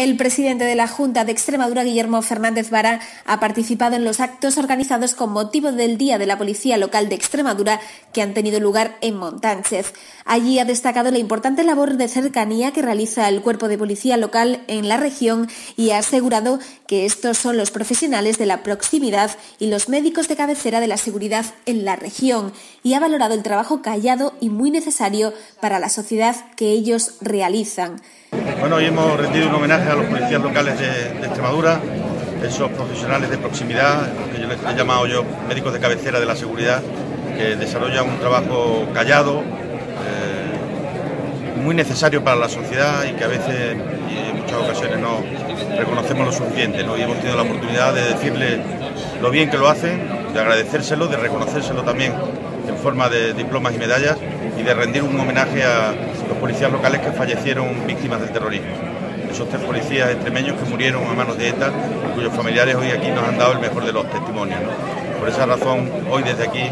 El presidente de la Junta de Extremadura, Guillermo Fernández Vara, ha participado en los actos organizados con motivo del Día de la Policía Local de Extremadura que han tenido lugar en Montánchez. Allí ha destacado la importante labor de cercanía que realiza el Cuerpo de Policía Local en la región y ha asegurado que estos son los profesionales de la proximidad y los médicos de cabecera de la seguridad en la región, y ha valorado el trabajo callado y muy necesario para la sociedad que ellos realizan. Bueno, hoy hemos rendido un homenaje a los policías locales de Extremadura, esos profesionales de proximidad, que yo les he llamado médicos de cabecera de la seguridad, que desarrollan un trabajo callado, muy necesario para la sociedad y que a veces y en muchas ocasiones no reconocemos lo suficiente, ¿no? Y hemos tenido la oportunidad de decirles lo bien que lo hacen, de agradecérselo, de reconocérselo también en forma de diplomas y medallas y de rendir un homenaje a los policías locales que fallecieron víctimas del terrorismo. Esos 3 policías extremeños que murieron a manos de ETA, cuyos familiares hoy aquí nos han dado el mejor de los testimonios, ¿no? Por esa razón, hoy desde aquí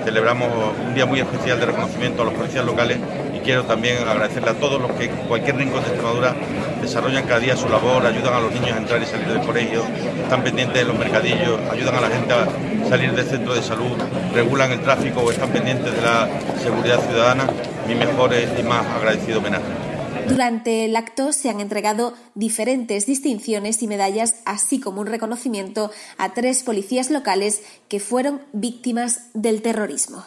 celebramos un día muy especial de reconocimiento a los policías locales y quiero también agradecerle a todos los que en cualquier rincón de Extremadura desarrollan cada día su labor, ayudan a los niños a entrar y salir del colegio, están pendientes de los mercadillos, ayudan a la gente a salir del centro de salud, regulan el tráfico o están pendientes de la seguridad ciudadana. Mi mejor y más agradecido homenaje. Durante el acto se han entregado diferentes distinciones y medallas, así como un reconocimiento a 3 policías locales que fueron víctimas del terrorismo.